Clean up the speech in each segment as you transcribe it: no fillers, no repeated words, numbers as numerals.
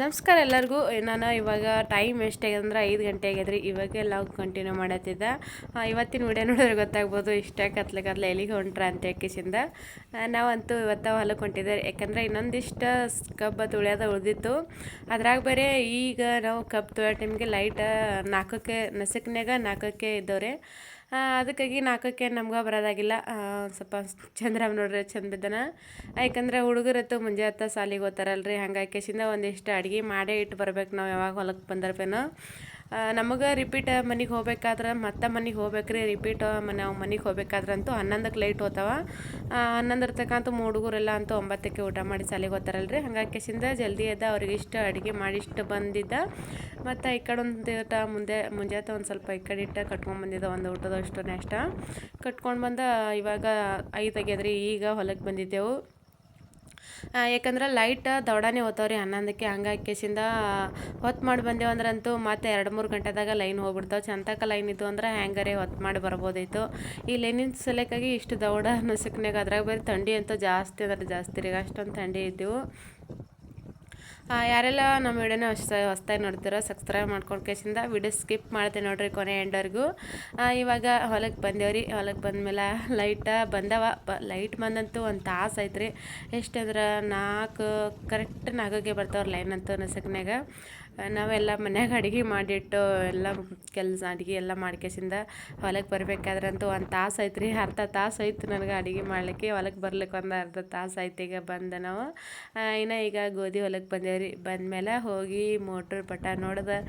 ನಮಸ್ಕಾರ ಎಲ್ಲರಿಗೂ. ನಾನು ಇವಾಗ ಟೈಮ್ ಎಷ್ಟಾಗಿದೆ ಅಂದ್ರೆ 5 ಗಂಟೆ ಆಗ್ಯದ್ರಿ. ಇವಾಗೆ ಲಾಗ್ ಕಂಟಿನ್ಯೂ ಮಾಡತ್ತಿದ್ದೆ. ಇವತ್ತಿನ ವಿಡಿಯೋ ನೋಡಿದ್ರೆ ಗೊತ್ತಾಗ್ಬೋದು ಇಷ್ಟ ಕತ್ಲೆ ಎಲ್ಲಿಗೆ ಹೊಂಟ್ರ ಅಂತ ಯಾಕೆಸಿಂದ. ನಾವಂತೂ ಇವತ್ತು ಹೊಲಕ್ಕೆ ಹೊಂಟಿದ್ದೇವೆ. ಯಾಕಂದರೆ ಇನ್ನೊಂದಿಷ್ಟು ಕಬ್ಬು ತುಳಿಯೋದು ಉಳಿದಿತ್ತು. ಅದ್ರಾಗ ಬೇರೆ ಈಗ ನಾವು ಕಬ್ಬು ತುಳಿಯೋ ಟೈಮ್ಗೆ ಲೈಟ್ 4ಕ್ಕೆ ನಸಕ್ನಾಗ 4ಕ್ಕೆ ಇದ್ದವ್ರೆ. ಅದಕ್ಕಾಗಿ 4ಕ್ಕೆ ನಮ್ಗೆ ಬರೋದಾಗಿಲ್ಲ. ಸ್ವಲ್ಪ ಚಂದ್ರಾಮ್ ನೋಡ್ರಿ ಚಂದ ಬಿದ್ದನ. ಯಾಕಂದ್ರೆ ಹುಡುಗರತ್ತು ಮುಂಜಾನೆ ಸಾಲಿಗೆ ಹೋಗ್ತಾರಲ್ರಿ. ಹಂಗಾಗಿ ಕೇಸಿಂದ ಒಂದಿಷ್ಟು ಅಡುಗೆ ಮಾಡೇ ಇಟ್ಟು ಬರ್ಬೇಕು ನಾವು ಯಾವಾಗ ಹೊಲಕ್ಕೆ ಬಂದರ್ಪೇನೋ. ನಮಗೆ ರಿಪೀಟ್ ಮನೆಗೆ ಹೋಗ್ಬೇಕಾದ್ರೆ ಮತ್ತೆ ಮನೆಗೆ ಹೋಗ್ಬೇಕ್ರಿ. ರಿಪೀಟ್ ನಾವು ಮನೆಗೆ ಹೋಗ್ಬೇಕಾದ್ರಂತೂ 11ಕ್ಕೆ ಲೈಟ್ ಹೋಗ್ತಾವ. 11 ತಕ್ಕಂತೂ ಹುಡುಗರೆಲ್ಲ ಅಂತೂ 9ಕ್ಕೆ ಊಟ ಮಾಡಿ ಸಾಲಿಗೆ ಹೋಗ್ತಾರಲ್ರಿ. ಹಂಗಾಗಿ ಕೇಸಿಂದ ಜಲ್ದಿ ಎದ್ದ ಅವ್ರಿಗೆ ಇಷ್ಟು ಅಡುಗೆ ಮಾಡಿ ಇಷ್ಟು ಬಂದಿದ್ದ. ಮತ್ತು ಈ ಕಡೆ ಒಂದು ಊಟ ಮುಂಜಾನೆ ಒಂದು ಸ್ವಲ್ಪ ಈ ಕಡೆ ಇಟ್ಟು ಕಟ್ಕೊಂಡ್ಬಂದಿದ್ದ. ಒಂದು ಊಟದಷ್ಟು ನಾಷ್ಟ ಕಟ್ಕೊಂಡು ಬಂದ. ಇವಾಗ 5 ಆಗ್ಯದ್ರಿ. ಈಗ ಹೊಲಕ್ಕೆ ಬಂದಿದ್ದೆವು. ಯಾಕಂದ್ರೆ ಲೈಟ್ ದೌಡಾನೆ ಹೋಗ್ತಾವ್ರಿ 11ಕ್ಕೆ. ಹಂಗಾಗಿ ಕೇಸಿಂದ ಹೊತ್ತು ಮಾಡಿ ಬಂದೇವು ಅಂದ್ರಂತೂ ಮತ್ತೆ 2-3 ಗಂಟೆದಾಗ ಲೈನ್ ಹೋಗ್ಬಿಡ್ತಾವೆ. ಚಂತಕ ಲೈನ್ ಇದ್ದು ಅಂದ್ರೆ ಹ್ಯಾಂಗಾರೆ ಹೊತ್ತು ಮಾಡಿ ಬರ್ಬೋದಾಯ್ತು. ಈ ಲೈನಿನ ಸಲಕ್ಕಾಗಿ ಇಷ್ಟು ದೌಡ ನಸುಕ್ನಾಗ. ಅದ್ರಾಗ ಬೇರೆ ಥಂಡಿ ಅಂತೂ ಜಾಸ್ತಿ ಅಂದ್ರೆ ಜಾಸ್ತಿ ರೀ. ಅಷ್ಟೊಂದು ಥಂಡಿ ಇದ್ದೆವು. ಯಾರೆಲ್ಲ ನಮ್ಮ ವಿಡಿಯೋನ ಹೊಸ್ದಾಗಿ ನೋಡ್ತೀರೋ ಸಬ್ಸ್ಕ್ರೈಬ್ ಮಾಡ್ಕೊಂಡು ಕೇಸಿಂದ ವಿಡಿಯೋ ಸ್ಕಿಪ್ ಮಾಡ್ತೀನಿ ನೋಡ್ರಿ ಕೊನೆ ಎಂಡರ್ಗೂ. ಇವಾಗ ಹೊಲಕ್ಕೆ ಬಂದೇವ್ರಿ. ಹೊಲಕ್ಕೆ ಬಂದಮೇಲೆ ಲೈಟ್ ಬಂದವ. ಲೈಟ್ ಬಂದಂತೂ ಒಂದು ತಾಸು ಆಯ್ತು ರೀ. ಎಷ್ಟಂದ್ರೆ 4 ಕರೆಕ್ಟ್ 4ಕ್ಕೆ ಬರ್ತಾವ್ರಿ ಲೈನ್ ಅಂತೂ ನಸಕ್ನಾಗ. ನಾವೆಲ್ಲ ಮನ್ಯಾಗ ಅಡುಗೆ ಮಾಡಿಟ್ಟು ಎಲ್ಲ ಕೆಲಸ ಅಡುಗೆ ಎಲ್ಲ ಮಾಡ್ಕೇಸಿಂದ ಹೊಲಕ್ಕೆ ಬರ್ಬೇಕಾದ್ರಂತೂ ಒಂದು ತಾಸು ಆಯ್ತು ರೀ. ಅರ್ಧ ತಾಸು ಆಯ್ತು ನನಗೆ ಅಡುಗೆ ಮಾಡಲಿಕ್ಕೆ. ಹೊಲಕ್ಕೆ ಬರ್ಲಿಕ್ಕೆ ಒಂದು ಅರ್ಧ ತಾಸು ಆಯ್ತು. ಈಗ ಬಂದೆ ನಾವು. ಇನ್ನು ಈಗ ಗೋಧಿ ಹೊಲಕ್ಕೆ ಬಂದೇವ್ರಿ. ಬಂದಮೇಲೆ ಹೋಗಿ ಮೋಟ್ರ್ ಪಟ ನೋಡ್ದೆ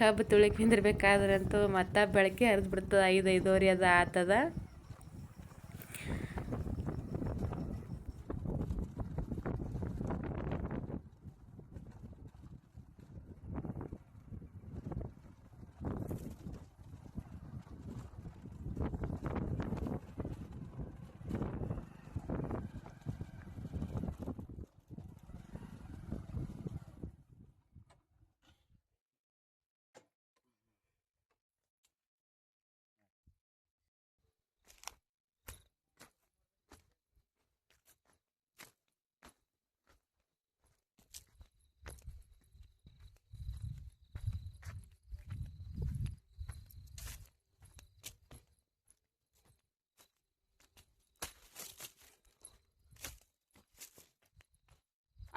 ಕಬ್ಬು ತುಳಿಕ್ ನಿಂದಿರ್ಬೇಕಾದ್ರಂತೂ ಮತ್ತೆ ಬೆಳಗ್ಗೆ ಹರಿದು ಬಿಡ್ತದೆ. 5-5:30 ಅದು ಆತದ.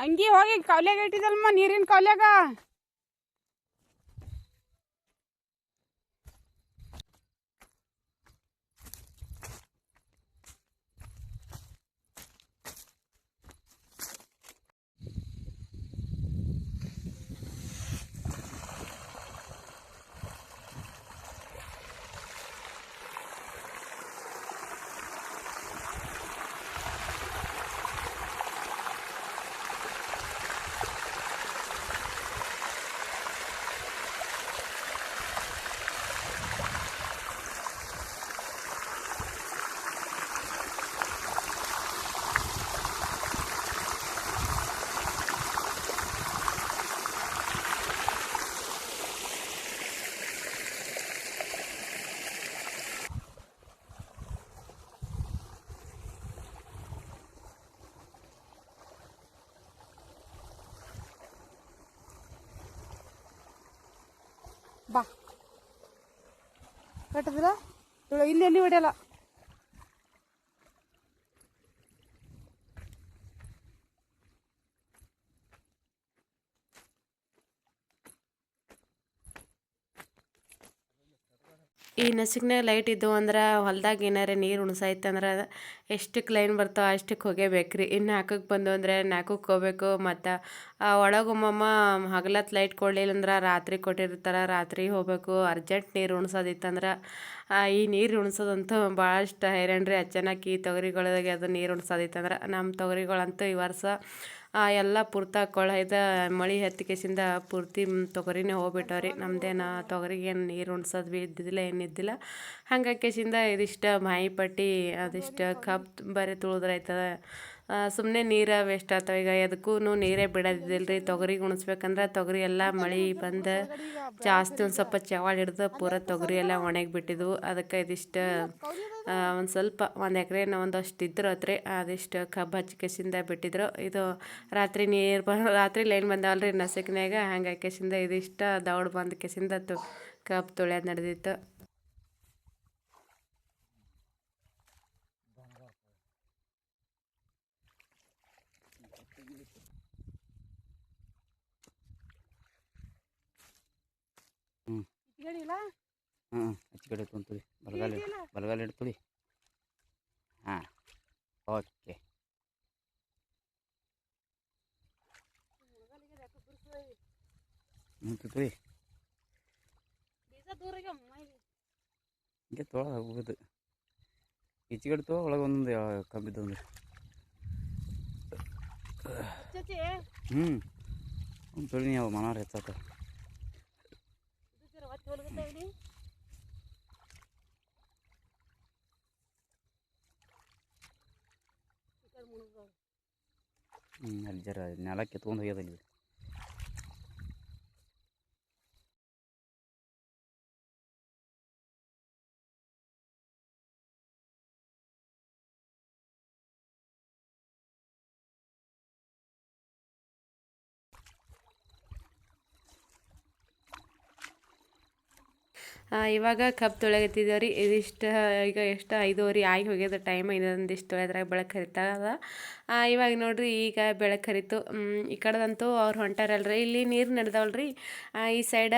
ಅಂಗಿ ಹೋಗಿ ಕವ್ಲ್ಯಾಗ ಇಟ್ಟಿದ್ದಲ್ಮ ನೀರಿನ ಕವ್ಲ್ಯಾಗ. ಬಾ ಕಟ್ಟದಿಲ್ಲ ಇಲ್ಲಿ ಎಲ್ಲಿ ಹೊಡೆಯಲ್ಲ. ಈ ನಸಿಕ್ನಾಗ ಲೈಟ್ ಇದ್ದು ಅಂದ್ರೆ ಹೊಲ್ದಾಗ ಏನಾರ ನೀರು ಉಣ್ಸಾಯ್ತಂದ್ರೆ ಎಷ್ಟಕ್ಕೆ ಲೈನ್ ಬರ್ತಾವೆ ಅಷ್ಟಕ್ಕೆ ಹೋಗೇಬೇಕ್ರಿ. ಇನ್ನು 4ಕ್ಕೆ ಬಂದು ಅಂದರೆ 4ಕ್ಕೆ ಹೋಗ್ಬೇಕು. ಮತ್ತು ಒಳಗೊಮ್ಮಮ್ಮ ಹಗಲತ್ತು ಲೈಟ್ ಕೊಡಲಿಲ್ಲ ಅಂದ್ರೆ ರಾತ್ರಿ ಕೊಟ್ಟಿರ್ತಾರೆ, ರಾತ್ರಿ ಹೋಗ್ಬೇಕು. ಅರ್ಜೆಂಟ್ ನೀರು ಉಣ್ಸೋದಿತ್ತಂದ್ರೆ ಈ ನೀರು ಉಣ್ಸೋದಂತೂ ಭಾಳಷ್ಟು ಹೈರಾಣ್ರಿ. ಅಚಾನಕ್ ಈ ತೊಗರಿಗಳಿಗೆ ಅದು ನೀರು ಉಣ್ಸೋದಿತ್ತಂದ್ರೆ ನಮ್ಮ ತೊಗರಿಗಳಂತೂ ಈ ವರ್ಷ ಎಲ್ಲ ಪೂರ್ತಿ ಕೊಳೈದ ಮಳೆ ಹತ್ತಿಕೆಸಿಂದ ಪೂರ್ತಿ ತೊಗರಿನೇ ಹೋಗ್ಬಿಟ್ಟವ್ರಿ. ನಮ್ದೇನು ತೊಗರಿಗೇನು ನೀರು ಉಣ್ಸೋದು ಭೀ ಇದ್ದಿದ್ದಿಲ್ಲ ಏನಿದ್ದಿಲ್ಲ. ಹಂಗಾಗಿ ಕೇಸಿಂದ ಇದಿಷ್ಟು ಮಾಯಿ ಪಟ್ಟಿ ಅದಿಷ್ಟು ಕಬ್ಬು ಬರೀ ತುಳಿದ್ರೆ ಆಯ್ತದ. ಸುಮ್ಮನೆ ನೀರು ವೇಸ್ಟ್ ಆಗ್ತಾವೆ. ಈಗ ಎದಕ್ಕೂ ನೀರೇ ಬಿಡೋದಿದ್ದಿಲ್ಲ ರೀ. ತೊಗರಿಗೆ ಉಣಿಸ್ಬೇಕಂದ್ರೆ ತೊಗರಿ ಎಲ್ಲ ಮಳೆ ಬಂದು ಜಾಸ್ತಿ ಒಂದು ಸ್ವಲ್ಪ ಚವಾಳ ಹಿಡ್ದು ಪೂರ ತೊಗರಿ ಎಲ್ಲ ಒಣಗಿ ಬಿಟ್ಟಿದ್ವು. ಅದಕ್ಕೆ ಇದಿಷ್ಟು ಒಂದು ಸ್ವಲ್ಪ ಒಂದು ಎಕರೆನ ಒಂದಷ್ಟು ಇದ್ರು ಹತ್ರ ಅದಿಷ್ಟು ಕಬ್ಬು ಹಚ್ಚಿ ಕೆಸಿಂದ ಬಿಟ್ಟಿದ್ರು. ಇದು ರಾತ್ರಿ ನೀರು ರಾತ್ರಿ ಲೈನ್ ಬಂದಾವಲ್ರಿ ನಸಕ್ನ್ಯಾಗ, ಹಂಗಾಗಿ ಕೆಸಿಂದ ಇದಿಷ್ಟ ದೌಡ್ ಬಂದು ಕೆಸಿಂದ ಕಬ್ಬು ತೊಳ್ಯೋದು ನಡೆದಿತ್ತು. ಹಾಂ ಆಚೆ ಕಡೆ ತೊಗೊಂತೀವಿ, ಬಲಗಾಲ ಇಡ್ತೀವಿ. ಹಾಂ ಓಕೆ. ನಿಂತೀವಿ ಹಿಂಗೆ ತೊಗೊಳ ಹೋಗೋದು. ಈಚೆ ಕಡೆ ತೊಗೊ, ಒಳಗೆ ಒಂದೊಂದು ಕಬ್ಬಿದ್ದು ಅಂದ್ರೆ ಒಂದು ತೊಳಿ ನೀವು ಮನಾರ ಹೆಚ್ಚಾತ. ಅಲ್ಲಿ ಜರ ನೆಲಕ್ಕೆ ಎತ್ಕೊಂಡು ಹೋಗ್ಯದಲ್ಲಿ. ಇವಾಗ ಕಬ್ಬು ತೊಳೆಗತ್ತಿದ್ದೇವೆ ರೀ. ಇದಿಷ್ಟು ಈಗ ಎಷ್ಟು 5:30 ಆಗಿ ಹೋಗ್ಯದ ಟೈಮ್. ಇನ್ನೊಂದಿಷ್ಟು ತೊಳೆದ್ರಾಗ ಬೆಳಕು ಹರಿತದ. ಇವಾಗ ನೋಡ್ರಿ ಈಗ ಬೆಳಕು ಹರಿತು. ಈ ಕಡೆದಂತೂ ಅವ್ರು ಹೊಂಟಾರಲ್ರಿ. ಇಲ್ಲಿ ನೀರು ನಡೆದವಲ್ರಿ, ಈ ಸೈಡ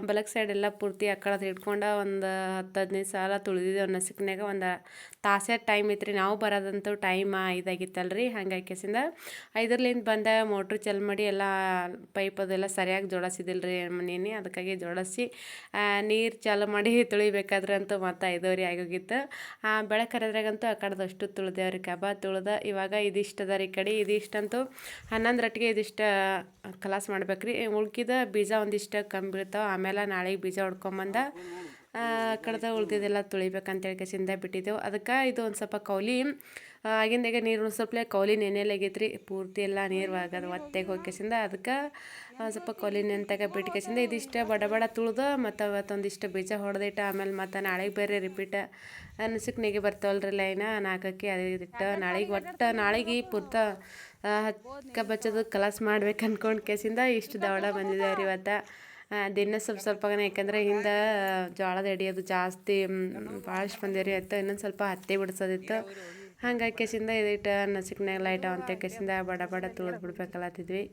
ಬಲಕ್ ಸೈಡ್ ಎಲ್ಲ ಪೂರ್ತಿ ಆ ಕಡೆ ಹಿಡ್ಕೊಂಡು ಒಂದು 10-15 ಸಲ ತುಳಿದಿದ್ದೇವೆ ನಸಿಕ್ನಾಗ. ಒಂದು ತಾಸೆ ಟೈಮ್ ಐತ್ರಿ. ನಾವು ಬರೋದಂತೂ ಟೈಮ್ 5 ಆಗಿತ್ತಲ್ರಿ. ಹಂಗಾಗಿ ಕೆಸಿಂದ 5ರ್ಲಿಂದ ಬಂದ ಮೋಟ್ರ್ ಚಾಲು ಮಾಡಿ ಎಲ್ಲ ಪೈಪ್ ಅದೆಲ್ಲ ಸರಿಯಾಗಿ ಜೋಡಿಸಿದಿಲ್ರಿ ಮನೇನಿ. ಅದಕ್ಕಾಗಿ ಜೋಡಿಸಿ ನೀರು ಚಾಲು ಮಾಡಿ ತುಳಿಬೇಕಾದ್ರೆ ಅಂತೂ ಮತ್ತೆ 5:30 ಆಗೋಗಿತ್ತು. ಬೆಳಕು ಹರಿದ್ರಾಗಂತೂ ಆ ಕಡೆದಷ್ಟು ತುಳಿದೇವ್ರಿ ಕಬ್ಬ ತುಳ್ದ. ಇವಾಗ ಇದಿಷ್ಟು ಅದ ರೀ. ಈ ಕಡೆ ಇದಿಷ್ಟಂತೂ 11 ಇದಿಷ್ಟು ಕಲಾಸ್ ಮಾಡ್ಬೇಕ್ರಿ. ಉಳ್ಕಿದ ಬೀಜ ಒಂದಿಷ್ಟು ಕಮ್ಮಿ ಬೀಳ್ತಾವೆ. ಆಮೇಲೆ ನಾಳೆಗೆ ಬೀಜ ಹೊಡ್ಕೊಂಬಂದ ಕಡ್ದ ಉಳ್ದಿದ್ದೆಲ್ಲ ತುಳಿಬೇಕಂತೇಳಿ ಕೆಸಿಂದ ಬಿಟ್ಟಿದ್ದೆವು. ಅದಕ್ಕೆ ಇದು ಒಂದು ಸ್ವಲ್ಪ ಕೌಲಿ ಆಗಿಂದಾಗ ನೀರು ಸ್ವಲ್ಪ ಕೌಲಿ ನೆನೆಲಾಗೈತ್ರಿ. ಪೂರ್ತಿ ಎಲ್ಲ ನೀರು ಆಗದ ಒತ್ತೆಗೆ ಹೋಗಿ ಕೆಸಿಂದ ಅದಕ್ಕೆ ಸ್ವಲ್ಪ ಕೌಲಿ ನೆನ್ತಾಗ ಬಿಟ್ಟು ಕೆಸಿಂದ ಇದಿಷ್ಟು ಬಡ ತುಳ್ದು ಮತ್ತು ಅವತ್ತೊಂದಿಷ್ಟು ಬೀಜ ಹೊಡೆದಿಟ್ಟು ಆಮೇಲೆ ಮತ್ತು ನಾಳೆಗೆ ಬೇರೆ ರಿಪೀಟ್ ನಸಿಕ್ನಾಗೆ ಬರ್ತಾವಲ್ರಿ ಲೈನ 4ಕ್ಕೆ ಅದಿಟ್ಟು ನಾಳೆಗೆ ಪೂರ್ತ ಕಬ್ಬು ಹಚ್ಚೋದು ಕಲಾಸ್ ಮಾಡ್ಬೇಕು ಅಂದ್ಕೊಂಡು ಕೆಸಿಂದ ಇಷ್ಟು ದವಡ ಬಂದಿದೆ ರೀ ಇವತ್ತು. ದಿನ ಸ್ವಲ್ಪನೇ, ಯಾಕಂದರೆ ಹಿಂದೆ ಜೋಳದ ಹಿಡಿಯೋದು ಜಾಸ್ತಿ ಭಾಳಷ್ಟು ಬಂದೇರಿ ಆಯ್ತು. ಇನ್ನೊಂದು ಸ್ವಲ್ಪ ಹತ್ತಿ ಬಿಡ್ಸೋದಿತ್ತು. ಹಂಗಾಗಿ ಕೆಸಿಂದ ಇದಿಟ್ಟು ನಸಿಕ್ನಾಗ ಲೈಟ್ ಅಂತ ಕೆಸಿಂದ ಬಡ ತುಳಿದು ಬಿಡ್ಬೇಕಲ್ಲತ್ತಿದ್ವಿ.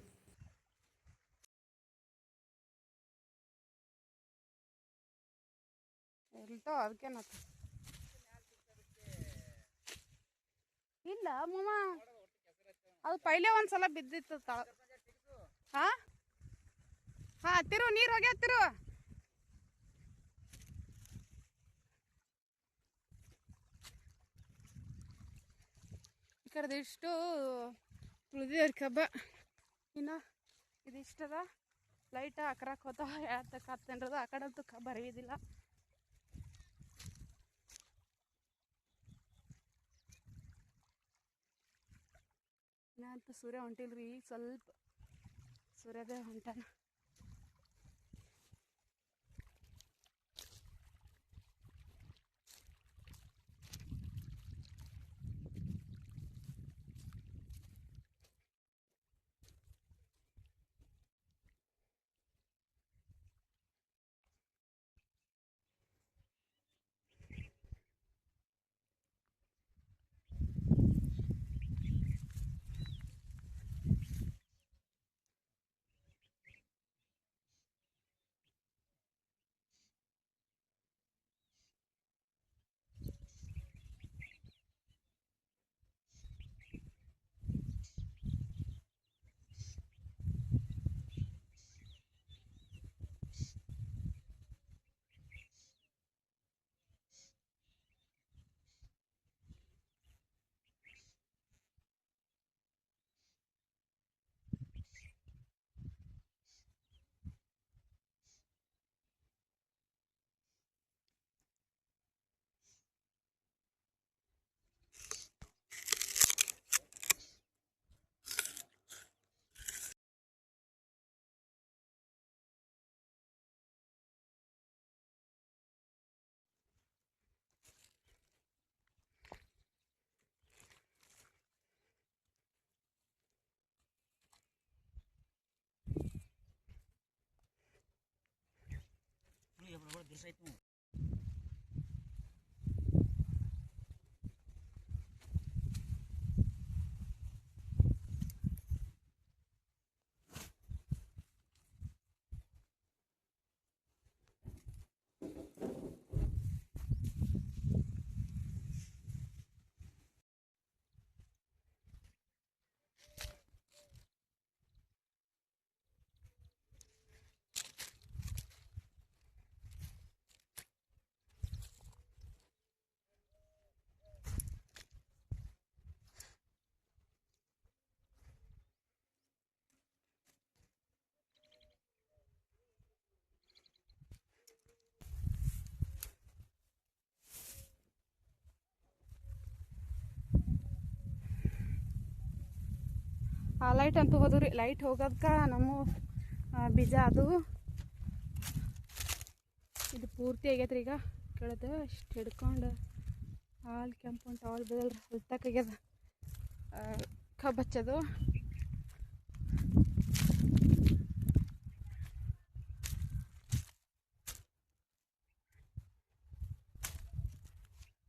ಇಲ್ಲ ಮಾಮ, ಅದು ಪೈಲೆ ಒಂದ್ಸಲ ಬಿದ್ದಿತ್ತು ತಳ. ಹಾಂ ಹತ್ತಿರು ನೀರು ಹೋಗಿ ಹತ್ತಿರು. ಈ ಕಡೆದು ಇಷ್ಟು ತುಳಿದೇವ್ರಿ ಕಬ್ಬ. ಇನ್ನು ಇದಿಷ್ಟದ ಲೈಟ್ ಅಕ್ರಾಕ್ ಹೋತಾವ. ಹೇಳ್ತಕ್ಕ ಹತ್ತೇನ್ರದ ಆ ಕಡೆ ಅಂತೂ ಕಬ್ಬ ಹರಿಯೋದಿಲ್ಲ. ಇನ್ನಂತೂ ಸೂರ್ಯ ಹೊಂಟಿಲ್ರಿ. ಈಗ ಸ್ವಲ್ಪ ಸೂರ್ಯದೇ ಹೊಂಟಾನ. ಆ ಲೈಟ್ ಅಂತೂ ಹೋದ್ವು ರೀ. ಲೈಟ್ ಹೋಗೋದಕ್ಕೆ ನಮ್ಮ ಬೀಜ ಅದು ಇದು ಪೂರ್ತಿ ಆಗೈತೆ ರೀ. ಈಗ ಕೆಳದು ಅಷ್ಟು ಹಿಡ್ಕೊಂಡು ಹಾಲು ಕೆಂಪು ಅಂತ ಹಾಲು ಬೆಳಲ್ರಿ ಹೊಲ್ತಕ್ಕಾಗ್ಯದ ಕಬ್ಬು ಹಚ್ಚೋದು.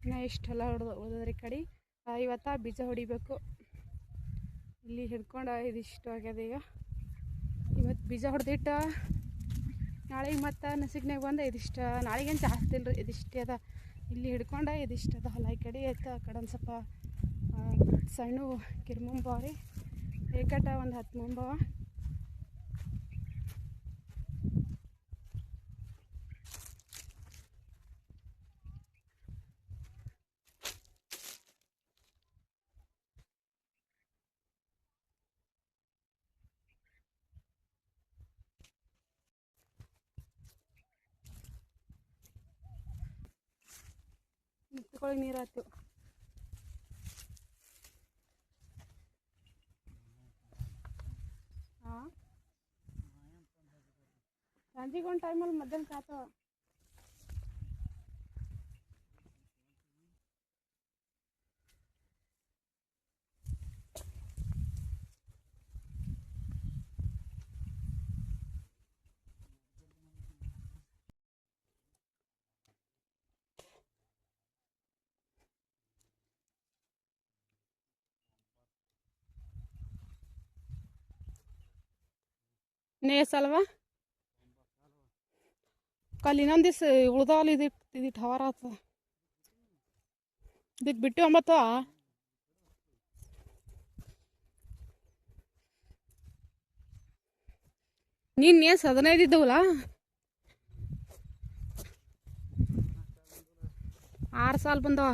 ಇನ್ನು ಇಷ್ಟೆಲ್ಲ ಹೊಡೆದ್ರಿ ಕಡೆ ಇವತ್ತು ಬೀಜ ಹೊಡಿಬೇಕು. ಇಲ್ಲಿ ಹಿಡ್ಕೊಂಡು ಇದಿಷ್ಟು ಆಗ್ಯದ. ಈಗ ಇವತ್ತು ಬೀಜ ಹೊಡೆದಿಟ್ಟು ನಾಳೆಗೆ ಮತ್ತು ನಸಿಗ್ನಾಗ ಬಂದು ಇದಿಷ್ಟು, ನಾಳೆಗೇನು ಜಾಸ್ತಿ ಇಲ್ಲರಿ, ಇದಿಷ್ಟೇ ಅದ. ಇಲ್ಲಿ ಹಿಡ್ಕೊಂಡು ಇದಿಷ್ಟು ಅದ. ಹೊಲ ಈ ಕಡೆ ಆಯ್ತು, ಆ ಕಡೆ ಒಂದು ಸ್ವಲ್ಪ ಸಣ್ಣ ಕಿರ್ಮುಂಬವ ರೀ, ಏಕಟ ಒಂದು 10 ಮುಂಬವ. ಮುತ್ತುಗಳಿಗೆ ನೀರು ಆಯ್ತು. ಹಾಂ, ಸಂಜೆಗೆ ಒಂದು ಟೈಮಲ್ಲಿ ಮಧ್ಯಾಹ್ನ ಆಯ್ತು. ನೇಸಲ್ವಾ ಕಲ್ ಇನ್ನೊಂದು ದಿವ್ಸ ಉಳ್ದಾವಲ್ಲ, ಇದಿಟ್ಟು ಹವಾರ ಆಗ್ತದ. ಇದಕ್ಕೆ ಬಿಟ್ಟು 9 ನೀನು ನೇಸ್ 15 ಇದ್ದವಲ್ಲ, 6 ಸಾಲ ಬಂದವ.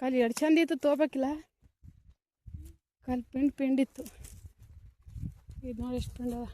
ಕಲ್ ಎರಡು ಚಂದ ಇತ್ತು, ತೊಗೋಬೇಕಿಲ್ಲ. ಕಲ್ ಪಿಂಡ್ ಇತ್ತು. ಇದು ನೋಡಿ ಎಷ್ಟು ಪಿಂಡ್ ಅದ.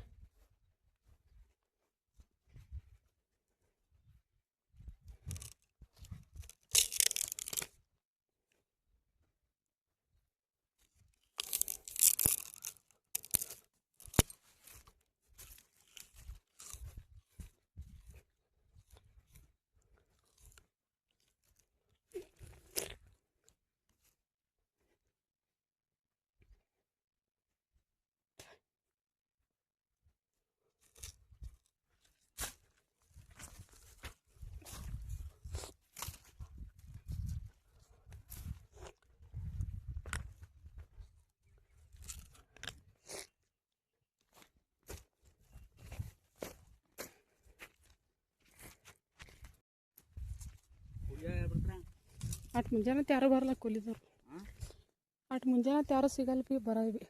ಅಟ್ ಮುಂಜಾನೆ ಯಾರು ಬರಲ್ಲ ಕೂಲಿದವ್ರು. ಅಟ್ ಮುಂಜಾನೆ ಯಾರು ಸಿಗಲ್ಲ ಬಿ ಬರವಿ.